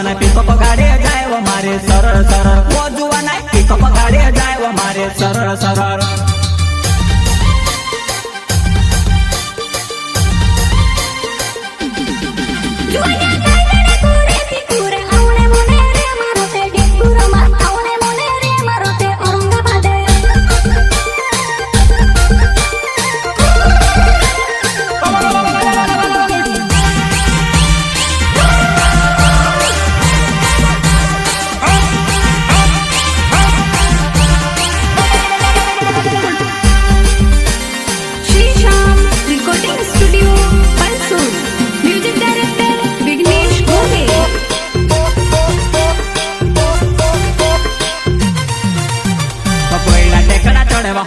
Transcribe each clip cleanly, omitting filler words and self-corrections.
जुवाना pickup गाडी जाय व मारे सरळ सरळ वो जुवाना पिकअप गाडी जाय व मारे सरळ सरळ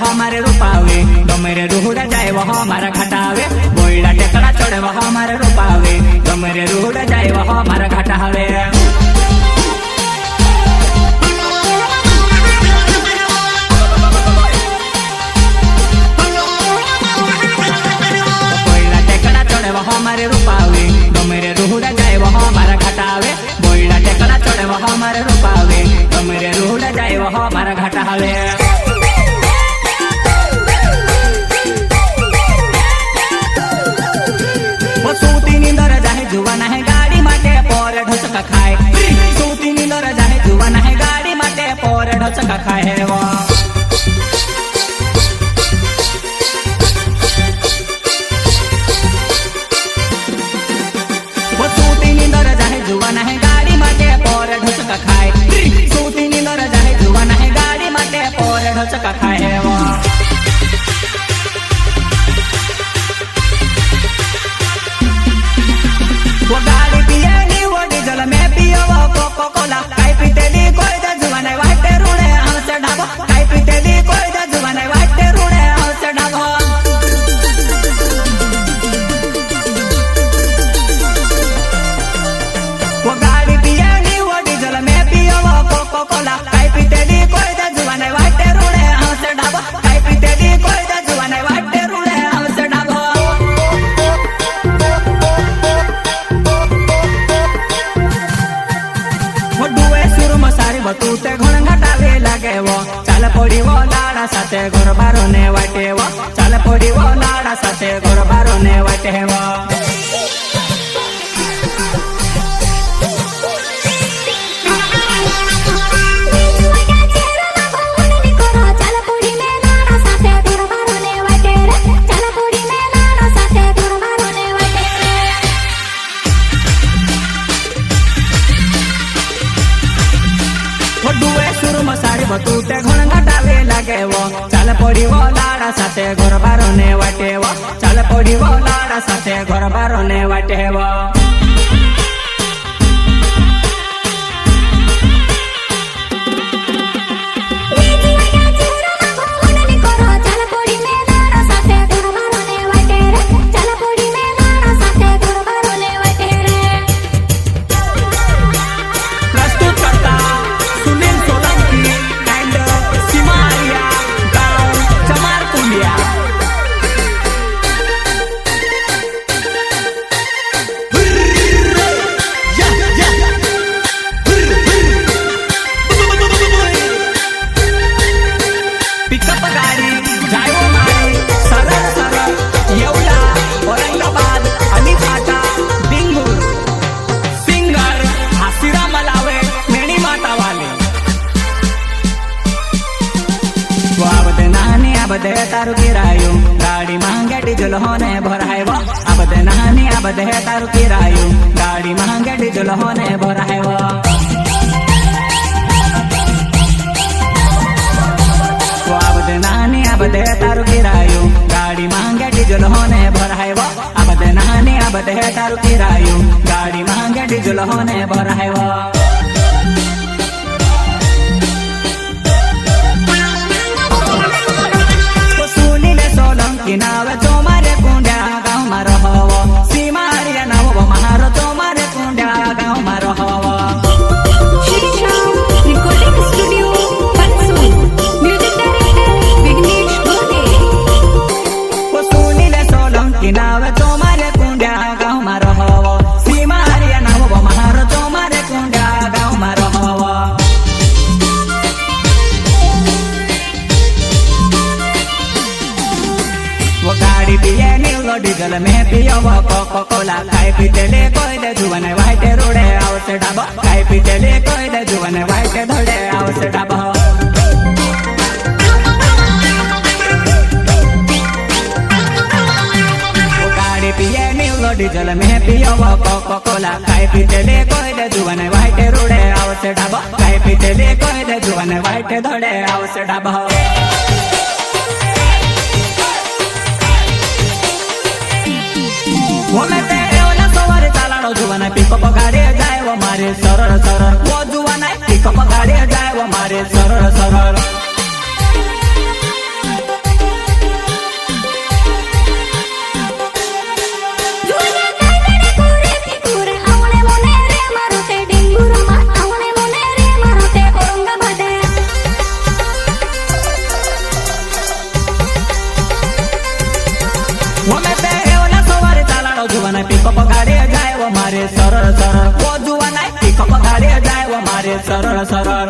हमारे रूपावे गमेरे रूड़ा जाए वह हमारा घटावे बोइला टेकड़ा चढ़े वह हमारे रूपावे गमेरे रूड़ा जाए वह हमारा घटावे बोइला टेकड़ा चढ़े वह हमारे रूपावे गमेरे रूड़ा जाए वह हमारा घटावे बोइला टेकड़ा चढ़े वह हमारे रूपावे गमेरे रूड़ा जाए वह हमारा घटावे जुवाना है गाड़ी माटे पोर ढोचका खाए सूती नींदर जाए जुवाना है गाड़ी माटे पोर ढोचका खाए वो सूती नींदर जाए जुवाना है गाड़ी माटे पोर ढोचका खाए सूती नींदर जाए जुवाना है गाड़ी माटे पोर ढोचका खाए वो गाड़ी पिएगी वो डीजल में पियो वो कोको कोला काई पीतेली कोई दे जुवाने वाटे रूड़े हमसे ढाबो काई पीतेली कोई दे जुवाने वाटे रूड़े हमसे ढाबो वो गाड़ी पिएगी वो डीजल में पियो वो कोको कोला काई पीतेली कोई दे जुवाने वाटे रूड़े हमसे ढाबो काई पीतेली कोई दे जुवाने वाटे रूड़े हमसे ढाबो तू ते घण घटावे लागे वो चाल पड़ी वो लाड़ा साथे घर बारो ने वाटे वो चाल पड़ी वो लाड़ा साथे घर बारो ने वाटे वो तू ते घण घटावे लागे वो चाल पड़ी वो लाड़ा साथे घर बारो ने वाटे वो चाल पड़ी वो लाड़ा साथे घर बारो ने वाटे वो बदे तारू किरायो गाड़ी महंगे डीजल होने भराए वो अब दे नहानी अब दे तारू किरायो गाड़ी महंगे डीजल होने भराए वो अब दे नहानी अब दे तारू किरायो गाड़ी महंगे डीजल होने भराए वो अब दे नहानी अब दे तारू किरायो गाड़ी महंगे डीजल होने भराए वो नावे तो मारे कुंडा गाँव में रहो सीमारिया नाव महारो तो मारे कुंडा गाँव में रहो नावे तो मारे कुंडा गाँव में रहो सीमारिया नाव महारो तो मारे कुंडा गाड़ी पिए नीलो डीजल में पियो वो कोको कोला खाई पीते ले कोई दे जुवन वाइट रोडे आवसे ढाबा खाई पीते ले कोई दे जुवन वाइट धोड़े आवसे ढाबा गाड़ी पिए नीलो डीजल में पियो वो कोको कोला खाई पीते ले कोई दे जुवन वाइट रोडे आवसे ढाबा खाई पीते ले कोई दे जुवन वाइट धोड़े आवसे ढाबा वोमेते एवला सवारी चालाडो जुवाना पिकअप गाडी जाय वो मारे सरळ सरळ वो जुवाना पिकअप गाडी जाय वो मारे सरळ सरळ वोमेते एवला सवारी चालाडो जुवाना पिकअप गाडी जाय वो मारे सरळ सरळ वो जुवाना पिकअप गाडी जाय वो मारे सरळ सरळ